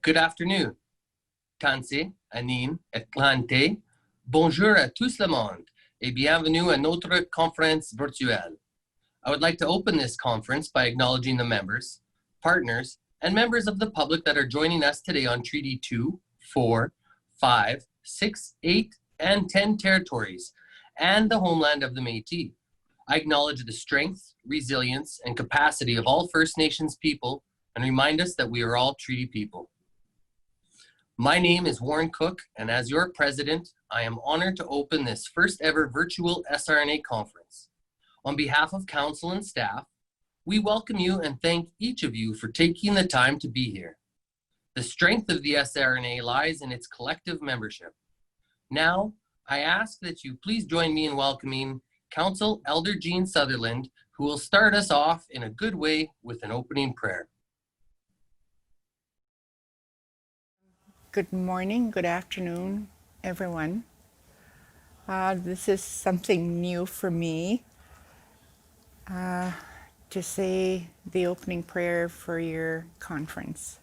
Good afternoon. Kanse, Anin, Etlante. Bonjour à tous le monde et bienvenue à notre conférence virtuelle. I would like to open this conference by acknowledging the members, partners, and members of the public that are joining us today on Treaty 2, 4, 5, 6, 8, and 10 territories, and the homeland of the Métis. I acknowledge the strength, resilience, and capacity of all First Nations people and remind us that we are all treaty people. My name is Warren Koch, and as your president, I am honored to open this first ever virtual SRNA conference. On behalf of council and staff, we welcome you and thank each of you for taking the time to be here. The strength of the SRNA lies in its collective membership. Now, I ask that you please join me in welcoming Council Elder Jean Sutherland, who will start us off in a good way with an opening prayer. Good morning, good afternoon, everyone. This is something new for me to say the opening prayer for your conference.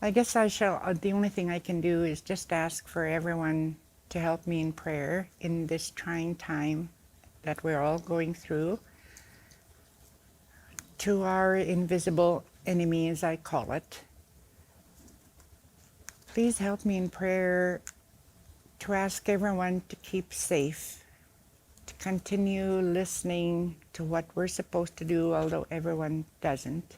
I guess the only thing I can do is just ask for everyone to help me in prayer in this trying time that we're all going through, to our invisible enemy, as I call it. Please help me in prayer to ask everyone to keep safe, to continue listening to what we're supposed to do, although everyone doesn't.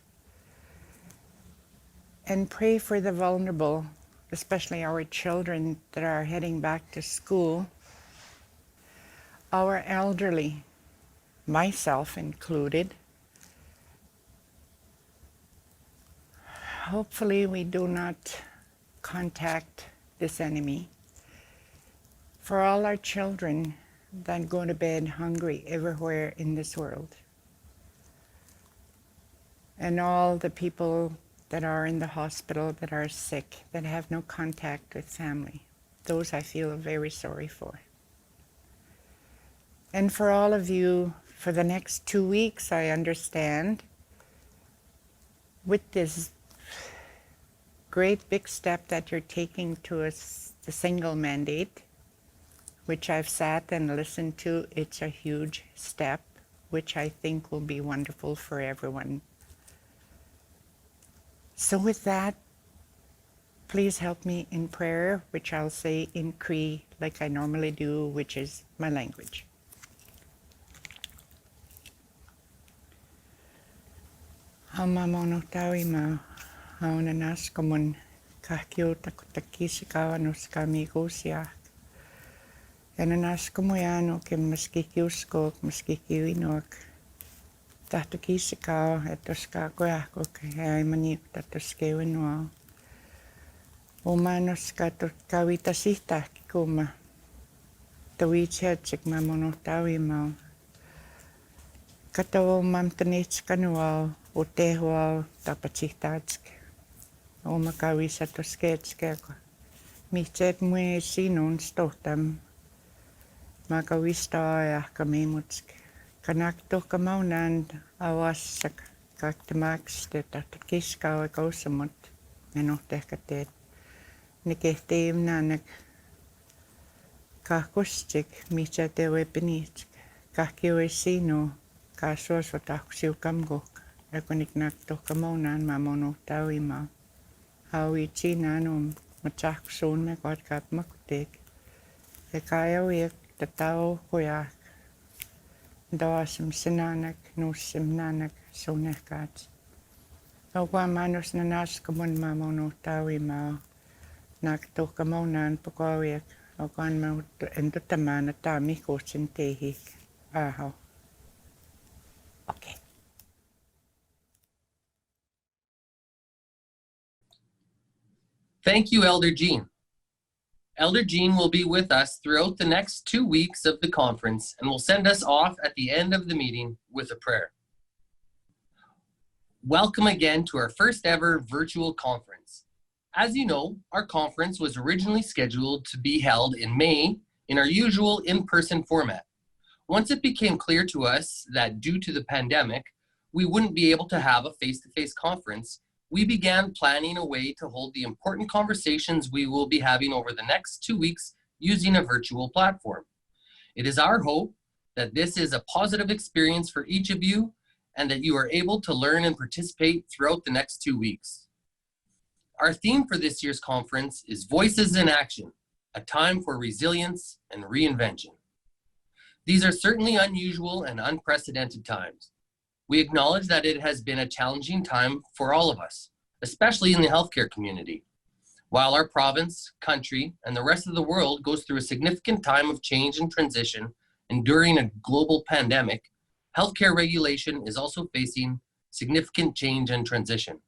And pray for the vulnerable, especially our children that are heading back to school, our elderly, myself included. Hopefully we do not contact this enemy. For all our children that go to bed hungry everywhere in this world, and all the people that are in the hospital that are sick, that have no contact with family, those I feel very sorry for. And for all of you, for the next 2 weeks, I understand, with this great big step that you're taking to the single mandate, which I've sat and listened to. It's a huge step, which I think will be wonderful for everyone. So with that, please help me in prayer, which I'll say in Cree like I normally do, which is my language. Aunanas komun kahkiuta kutakisikawa nuskamigosia. Ananas komuyano ke maskikiusko maskikiwinok. Tahtukisikawa etoska koyako ke mani tatuskewinwa. Umanoska tukawita sihta kikuma. Tawichet mamonotawimau. Katawo mamtanitskanual utehual tapachihtatsk. Omakawisa tosketskeko. Michet mue sinun stotam. Makawista kamimutsk. Kanakto kamaunan awasak kaktemaks te tatkiskawa kausamut. Menohtehkateet. Nikehtiim nanak. Kahkustik michete wepinitsk. Kahkiwe sinu. Kasuaswataksiukamgok. Rakoniknakto kamaunan mamonotawima. Hawi chinanum matsaksun me kwarkat makutik. Kaya wiek tatao kuyak. Dawasam sinanak nusim nanak sonekats. Ogwa manos nanas kamun mamonotawima. Nakto kamaunan pakawiek. Ogwan maut endutaman atami kosintehik. Aho. Okay. Thank you, Elder Jean. Elder Jean will be with us throughout the next 2 weeks of the conference and will send us off at the end of the meeting with a prayer. Welcome again to our first ever virtual conference. As you know, our conference was originally scheduled to be held in May in our usual in-person format. Once it became clear to us that due to the pandemic, we wouldn't be able to have a face-to-face conference, we began planning a way to hold the important conversations we will be having over the next 2 weeks using a virtual platform. It is our hope that this is a positive experience for each of you and that you are able to learn and participate throughout the next 2 weeks. Our theme for this year's conference is Voices in Action, a time for resilience and reinvention. These are certainly unusual and unprecedented times. We acknowledge that it has been a challenging time for all of us, especially in the healthcare community. While our province, country, and the rest of the world goes through a significant time of change and transition, and during a global pandemic, healthcare regulation is also facing significant change and transition.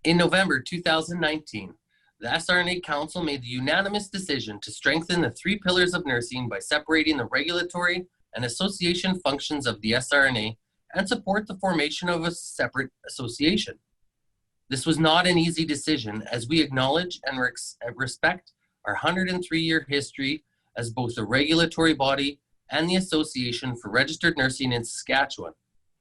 In November 2019, the SRNA Council made the unanimous decision to strengthen the 3 pillars of nursing by separating the regulatory and association functions of the SRNA and support the formation of a separate association. This was not an easy decision, as we acknowledge and respect our 103-year history as both the regulatory body and the Association for Registered Nursing in Saskatchewan.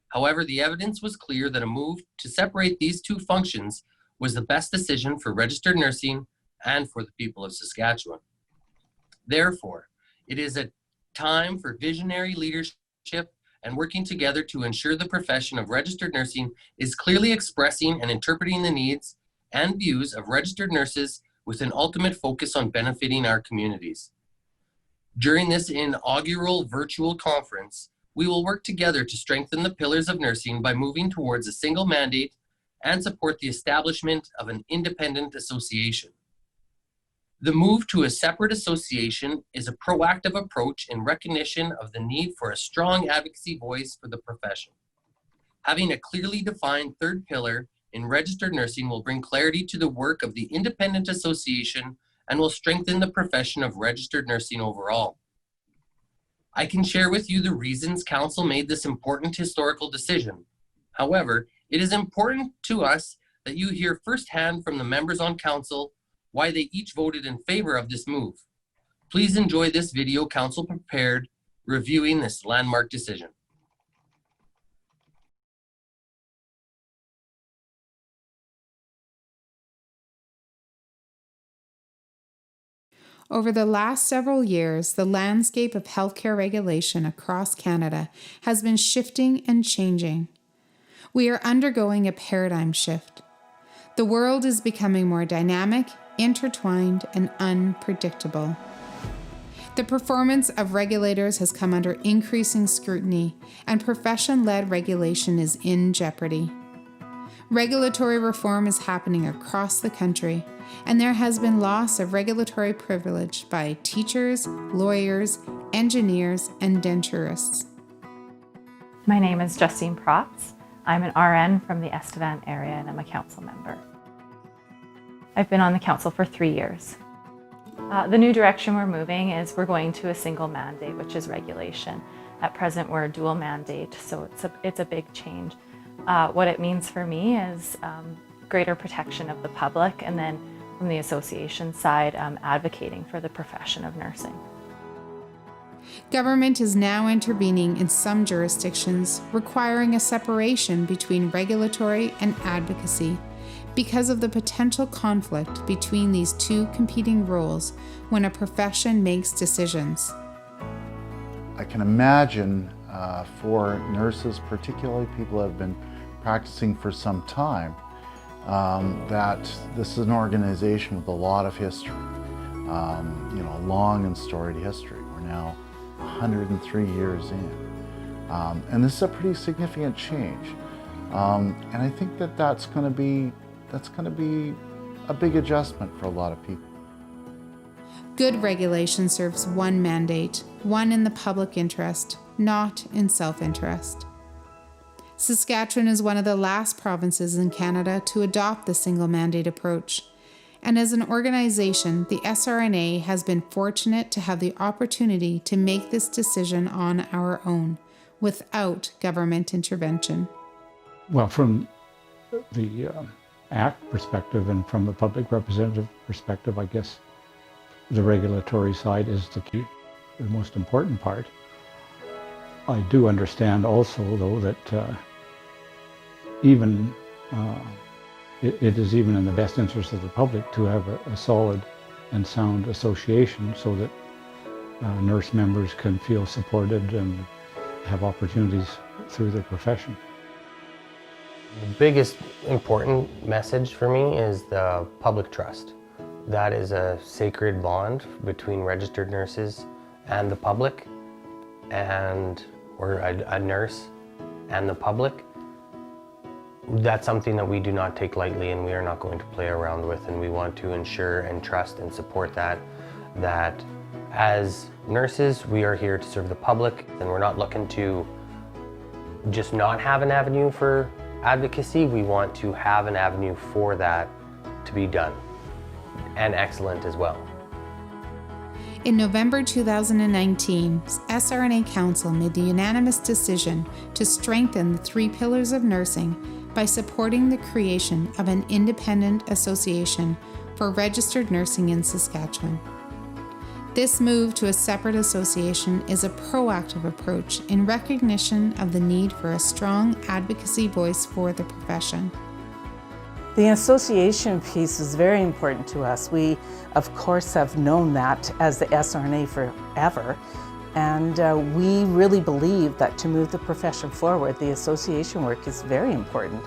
However, the evidence was clear that a move to separate these 2 functions was the best decision for registered nursing and for the people of Saskatchewan. Therefore, it is a time for visionary leadership and working together to ensure the profession of registered nursing is clearly expressing and interpreting the needs and views of registered nurses with an ultimate focus on benefiting our communities. During this inaugural virtual conference, we will work together to strengthen the pillars of nursing by moving towards a single mandate and support the establishment of an independent association. The move to a separate association is a proactive approach in recognition of the need for a strong advocacy voice for the profession. Having a clearly defined 3rd pillar in registered nursing will bring clarity to the work of the independent association and will strengthen the profession of registered nursing overall. I can share with you the reasons Council made this important historical decision. However, it is important to us that you hear firsthand from the members on Council why they each voted in favor of this move. Please enjoy this video Council prepared reviewing this landmark decision. Over the last several years, the landscape of healthcare regulation across Canada has been shifting and changing. We are undergoing a paradigm shift. The world is becoming more dynamic, intertwined, and unpredictable. The performance of regulators has come under increasing scrutiny, and profession-led regulation is in jeopardy. Regulatory reform is happening across the country, and there has been loss of regulatory privilege by teachers, lawyers, engineers, and denturists. My name is Justine Protz. I'm an RN from the Estevan area and I'm a council member. I've been on the council for 3 years. The new direction we're moving is we're going to a single mandate, which is regulation. At present, we're a dual mandate, so it's a big change. What it means for me is greater protection of the public, and then from the association side, advocating for the profession of nursing. Government is now intervening in some jurisdictions, requiring a separation between regulatory and advocacy because of the potential conflict between these 2 competing roles when a profession makes decisions. I can imagine for nurses, particularly people who have been practicing for some time, that this is an organization with a lot of history, long and storied history. We're now 103 years in, and this is a pretty significant change. And I think that that's going to be a big adjustment for a lot of people. Good regulation serves one mandate, one in the public interest, not in self-interest. Saskatchewan is one of the last provinces in Canada to adopt the single mandate approach. And as an organization, the SRNA has been fortunate to have the opportunity to make this decision on our own, without government intervention. Well, from the Act perspective and from the public representative perspective, I guess the regulatory side is the key, the most important part. I do understand also, though, that even it is even in the best interest of the public to have a solid and sound association so that nurse members can feel supported and have opportunities through their profession. The biggest important message for me is the public trust. That is a sacred bond between registered nurses and the public, or a nurse and the public. That's something that we do not take lightly, and we are not going to play around with, and we want to ensure and trust and support that as nurses, we are here to serve the public, and we're not looking to just not have an avenue for advocacy. We want to have an avenue for that to be done, and excellent as well. In November 2019, SRNA Council made the unanimous decision to strengthen the 3 pillars of nursing by supporting the creation of an independent association for registered nursing in Saskatchewan. This move to a separate association is a proactive approach in recognition of the need for a strong advocacy voice for the profession. The association piece is very important to us. We, of course, have known that as the SRNA forever, and we really believe that to move the profession forward, the association work is very important.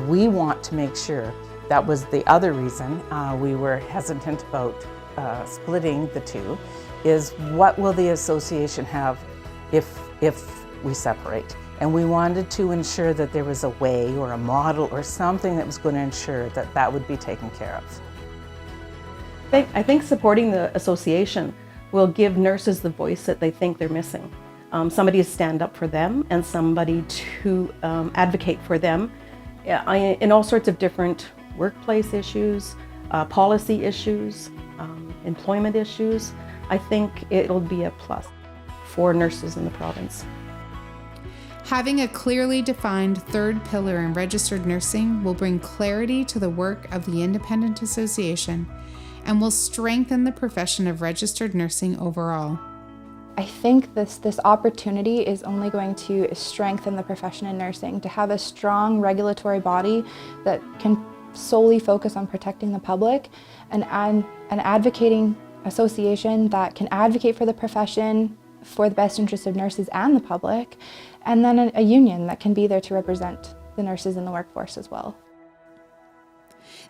We want to make sure, that was the other reason we were hesitant about splitting the two, is what will the association have if we separate? And we wanted to ensure that there was a way or a model or something that was going to ensure that that would be taken care of. I think supporting the association will give nurses the voice that they think they're missing. Somebody to stand up for them and somebody to advocate for them in all sorts of different workplace issues, policy issues, employment issues. I think it'll be a plus for nurses in the province. Having a clearly defined 3rd pillar in registered nursing will bring clarity to the work of the Independent Association and will strengthen the profession of registered nursing overall. I think this opportunity is only going to strengthen the profession in nursing, to have a strong regulatory body that can solely focus on protecting the public, and an advocating association that can advocate for the profession, for the best interests of nurses and the public, and then a union that can be there to represent the nurses in the workforce as well.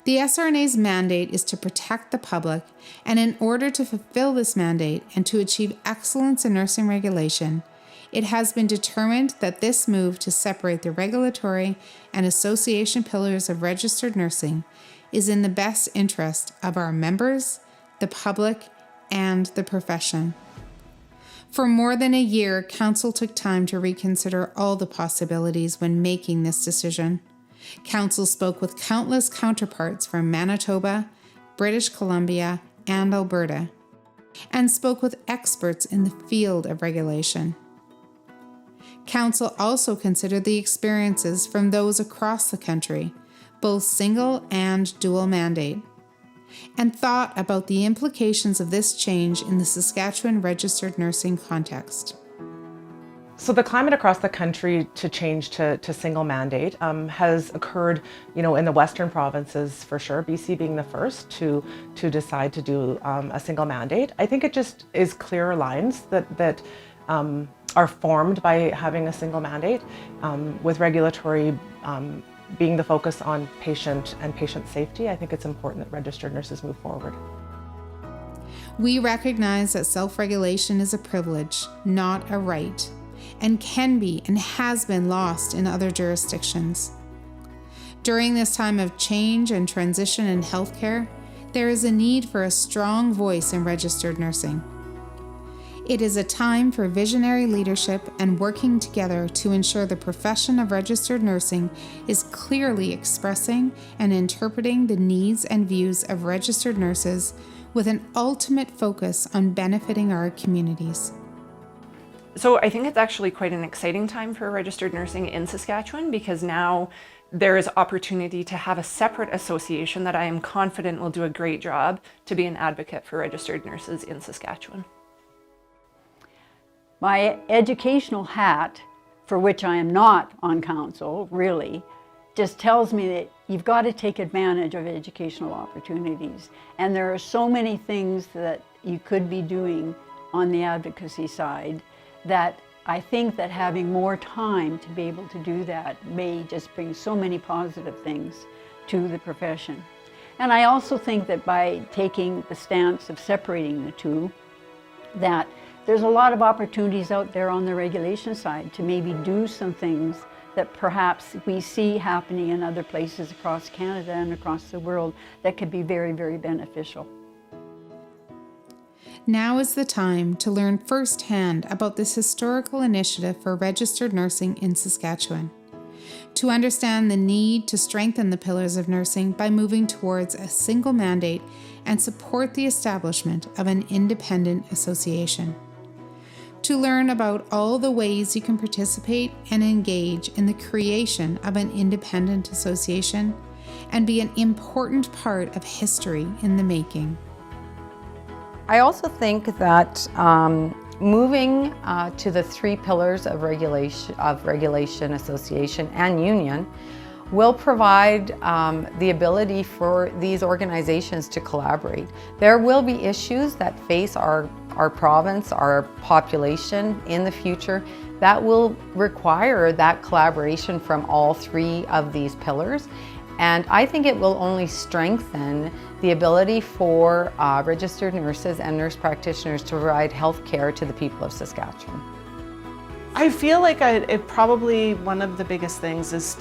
The SRNA's mandate is to protect the public, and in order to fulfill this mandate and to achieve excellence in nursing regulation, it has been determined that this move to separate the regulatory and association pillars of registered nursing is in the best interest of our members, the public, and the profession. For more than a year, Council took time to reconsider all the possibilities when making this decision. Council spoke with countless counterparts from Manitoba, British Columbia, and Alberta, and spoke with experts in the field of regulation. Council also considered the experiences from those across the country, both single and dual mandate, and thought about the implications of this change in the Saskatchewan registered nursing context. So the climate across the country to change to single mandate has occurred, in the Western provinces for sure, BC being the first to decide to do a single mandate. I think it just is clearer lines that are formed by having a single mandate, with regulatory being the focus on patient and patient safety. I think it's important that registered nurses move forward. We recognize that self-regulation is a privilege, not a right, and can be and has been lost in other jurisdictions. During this time of change and transition in healthcare, there is a need for a strong voice in registered nursing. It is a time for visionary leadership and working together to ensure the profession of registered nursing is clearly expressing and interpreting the needs and views of registered nurses with an ultimate focus on benefiting our communities. So I think it's actually quite an exciting time for registered nursing in Saskatchewan, because now there is opportunity to have a separate association that I am confident will do a great job to be an advocate for registered nurses in Saskatchewan. My educational hat, for which I am not on council, really, just tells me that you've got to take advantage of educational opportunities. And there are so many things that you could be doing on the advocacy side that I think that having more time to be able to do that may just bring so many positive things to the profession. And I also think that by taking the stance of separating the two, that there's a lot of opportunities out there on the regulation side to maybe do some things that perhaps we see happening in other places across Canada and across the world that could be very, very beneficial. Now is the time to learn firsthand about this historical initiative for registered nursing in Saskatchewan. To understand the need to strengthen the pillars of nursing by moving towards a single mandate and support the establishment of an independent association. To learn about all the ways you can participate and engage in the creation of an independent association and be an important part of history in the making. I also think that moving to the three pillars of regulation, association, and union will provide the ability for these organizations to collaborate. There will be issues that face our province, our population in the future that will require that collaboration from all three of these pillars. And I think it will only strengthen the ability for registered nurses and nurse practitioners to provide health care to the people of Saskatchewan. I feel like it probably one of the biggest things is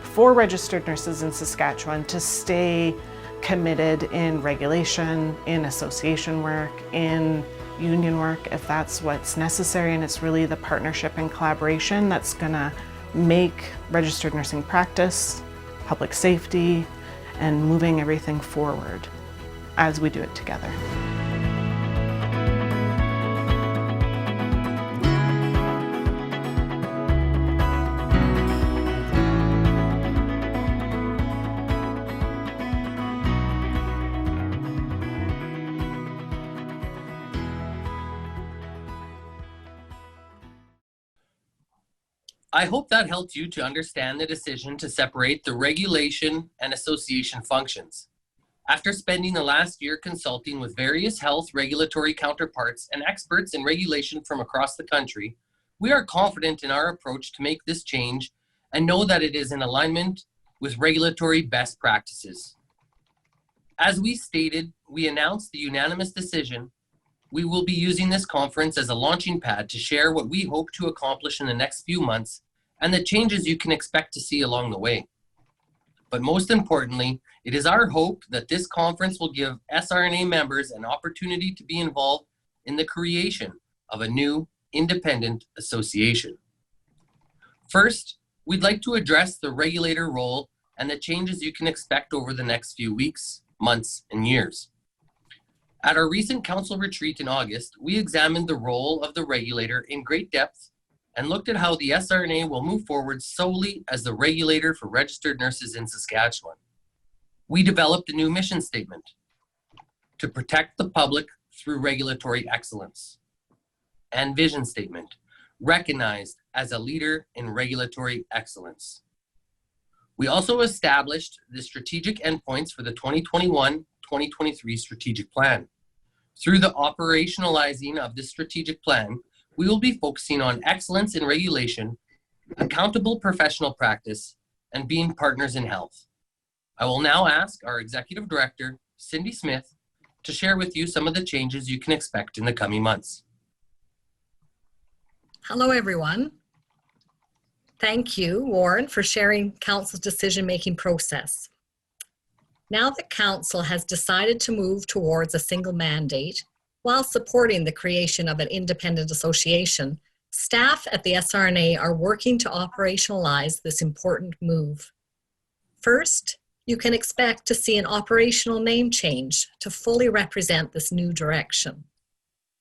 for registered nurses in Saskatchewan to stay committed in regulation, in association work, in union work, if that's what's necessary. And it's really the partnership and collaboration that's gonna make registered nursing practice, public safety, and moving everything forward as we do it together. I hope that helped you to understand the decision to separate the regulation and association functions. After spending the last year consulting with various health regulatory counterparts and experts in regulation from across the country, we are confident in our approach to make this change and know that it is in alignment with regulatory best practices. As we stated, we announced the unanimous decision. We will be using this conference as a launching pad to share what we hope to accomplish in the next few months and the changes you can expect to see along the way. But most importantly, it is our hope that this conference will give SRNA members an opportunity to be involved in the creation of a new independent association. First, we'd like to address the regulator role and the changes you can expect over the next few weeks, months, and years. At our recent council retreat in August, we examined the role of the regulator in great depth and looked at how the SRNA will move forward solely as the regulator for registered nurses in Saskatchewan. We developed a new mission statement: to protect the public through regulatory excellence, and vision statement: recognized as a leader in regulatory excellence. We also established the strategic endpoints for the 2021-2023 strategic plan. Through the operationalizing of this strategic plan, we will be focusing on excellence in regulation, accountable professional practice, and being partners in health. I will now ask our Executive Director, Cindy Smith, to share with you some of the changes you can expect in the coming months. Hello, everyone. Thank you, Warren, for sharing Council's decision-making process. Now that Council has decided to move towards a single mandate while supporting the creation of an independent association, staff at the SRNA are working to operationalize this important move. First, you can expect to see an operational name change to fully represent this new direction.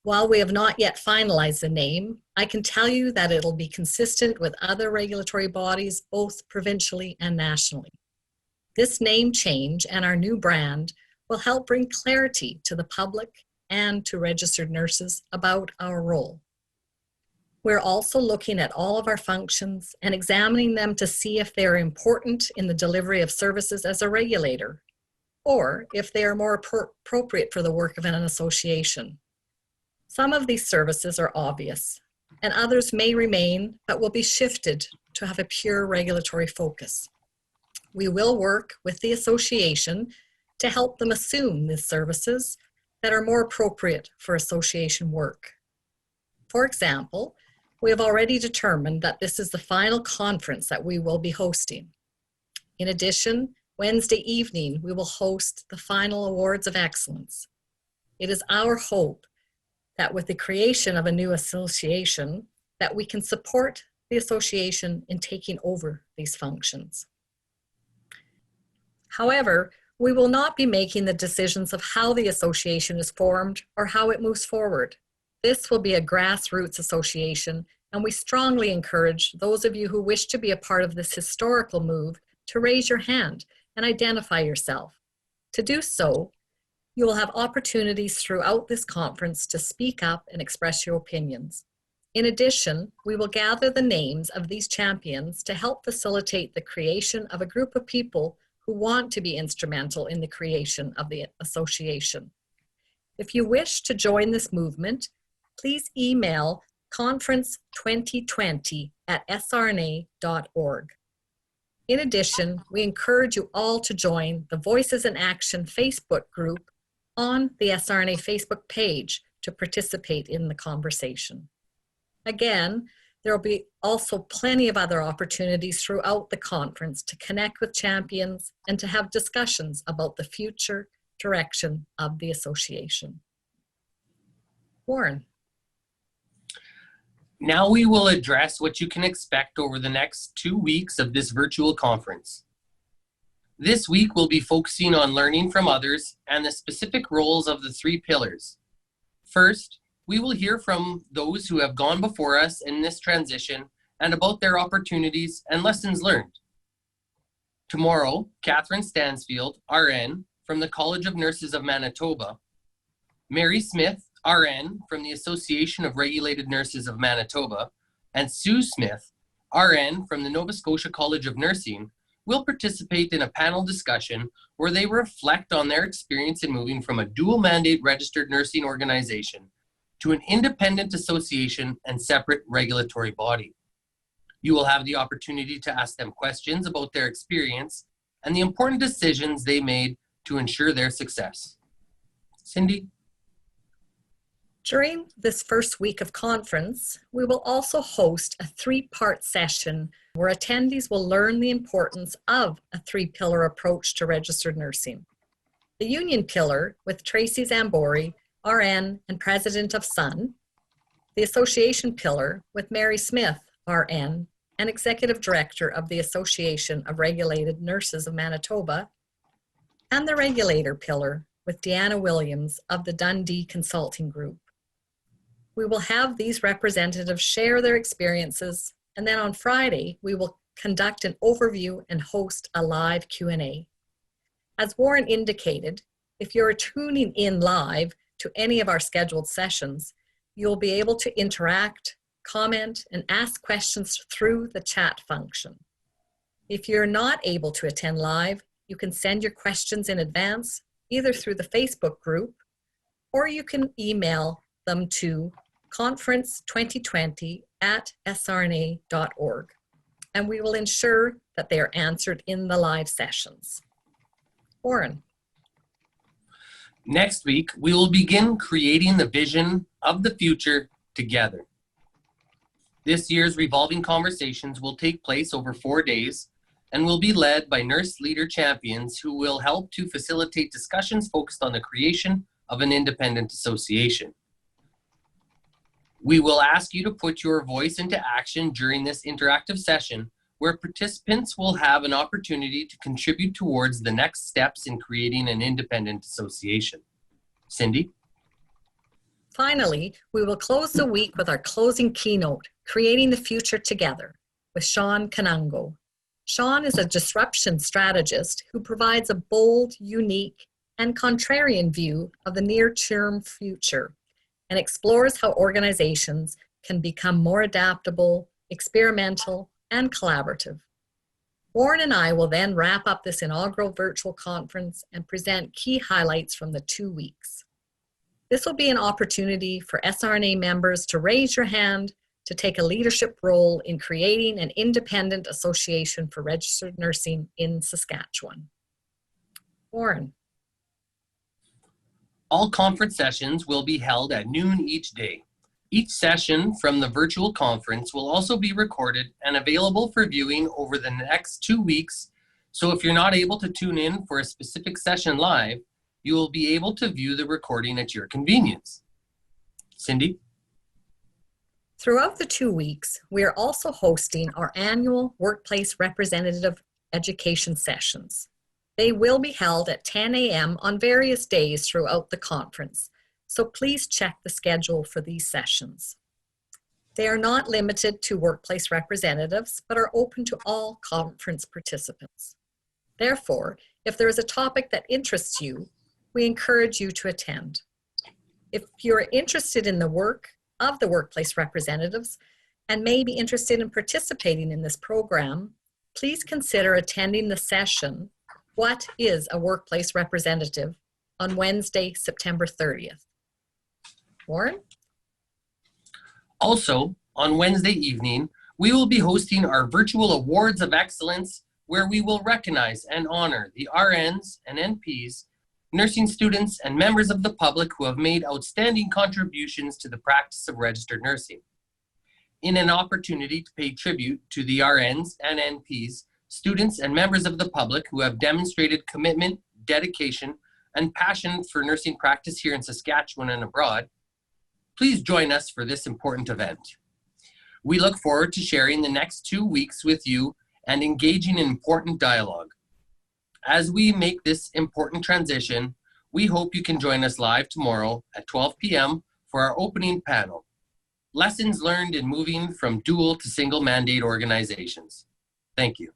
While we have not yet finalized the name, I can tell you that it'll be consistent with other regulatory bodies, both provincially and nationally. This name change and our new brand will help bring clarity to the public and to registered nurses about our role. We're also looking at all of our functions and examining them to see if they are important in the delivery of services as a regulator, or if they are more appropriate for the work of an association. Some of these services are obvious, and others may remain, but will be shifted to have a pure regulatory focus. We will work with the association to help them assume the services that are more appropriate for association work. For example, we have already determined that this is the final conference that we will be hosting. In addition, Wednesday evening, we will host the final Awards of Excellence. It is our hope that with the creation of a new association, that we can support the association in taking over these functions. However, we will not be making the decisions of how the association is formed or how it moves forward. This will be a grassroots association, and we strongly encourage those of you who wish to be a part of this historical move to raise your hand and identify yourself. To do so, you will have opportunities throughout this conference to speak up and express your opinions. In addition, we will gather the names of these champions to help facilitate the creation of a group of people who want to be instrumental in the creation of the association. If you wish to join this movement, please email conference2020@srna.org. In addition, we encourage you all to join the Voices in Action Facebook group on the SRNA Facebook page to participate in the conversation. Again, there will be also plenty of other opportunities throughout the conference to connect with champions and to have discussions about the future direction of the association. Warren. Now we will address what you can expect over the next 2 weeks of this virtual conference. This week we'll be focusing on learning from others and the specific roles of the 3 pillars. First, we will hear from those who have gone before us in this transition and about their opportunities and lessons learned. Tomorrow, Catherine Stansfield, RN, from the College of Nurses of Manitoba, Mary Smith, RN, from the Association of Regulated Nurses of Manitoba, and Sue Smith, RN, from the Nova Scotia College of Nursing, will participate in a panel discussion where they reflect on their experience in moving from a dual mandate registered nursing organization to an independent association and separate regulatory body. You will have the opportunity to ask them questions about their experience and the important decisions they made to ensure their success. Cindy? During this first week of conference, we will also host a 3-part session where attendees will learn the importance of a 3-pillar approach to registered nursing. The union pillar with Tracy Zambori, RN and President of SUN, the association pillar with Mary Smith, RN, and Executive Director of the Association of Regulated Nurses of Manitoba, and the regulator pillar with Deanna Williams of the Dundee Consulting Group. We will have these representatives share their experiences, and then on Friday, we will conduct an overview and host a live Q&A. As Warren indicated, if you're tuning in live to any of our scheduled sessions, you'll be able to interact, comment, and ask questions through the chat function. If you're not able to attend live, you can send your questions in advance, either through the Facebook group, or you can email them to conference2020@srna.org, and we will ensure that they are answered in the live sessions. Warren. Next week, we will begin creating the vision of the future together. This year's revolving conversations will take place over 4 days and will be led by nurse leader champions who will help to facilitate discussions focused on the creation of an independent association. We will ask you to put your voice into action during this interactive session, where participants will have an opportunity to contribute towards the next steps in creating an independent association. Cindy? Finally, we will close the week with our closing keynote, Creating the Future Together, with Sean Kanungo. Sean is a disruption strategist who provides a bold, unique, and contrarian view of the near-term future and explores how organizations can become more adaptable, experimental, and collaborative. Warren and I will then wrap up this inaugural virtual conference and present key highlights from the 2 weeks. This will be an opportunity for SRNA members to raise your hand to take a leadership role in creating an independent association for registered nursing in Saskatchewan. Warren. All conference sessions will be held at noon each day. Each session from the virtual conference will also be recorded and available for viewing over the next 2 weeks. So if you're not able to tune in for a specific session live, you will be able to view the recording at your convenience. Cindy? Throughout the 2 weeks, we are also hosting our annual Workplace Representative Education Sessions. They will be held at 10 a.m. on various days throughout the conference, so please check the schedule for these sessions. They are not limited to workplace representatives, but are open to all conference participants. Therefore, if there is a topic that interests you, we encourage you to attend. If you're interested in the work of the workplace representatives and may be interested in participating in this program, please consider attending the session, What is a Workplace Representative?, on Wednesday, September 30th. Warren? Also, on Wednesday evening, we will be hosting our virtual Awards of Excellence, where we will recognize and honor the RNs and NPs, nursing students, and members of the public who have made outstanding contributions to the practice of registered nursing. In an opportunity to pay tribute to the RNs and NPs, students, and members of the public who have demonstrated commitment, dedication, and passion for nursing practice here in Saskatchewan and abroad, please join us for this important event. We look forward to sharing the next 2 weeks with you and engaging in important dialogue. As we make this important transition, we hope you can join us live tomorrow at 12 p.m. for our opening panel, Lessons Learned in Moving from Dual to Single Mandate Organizations. Thank you.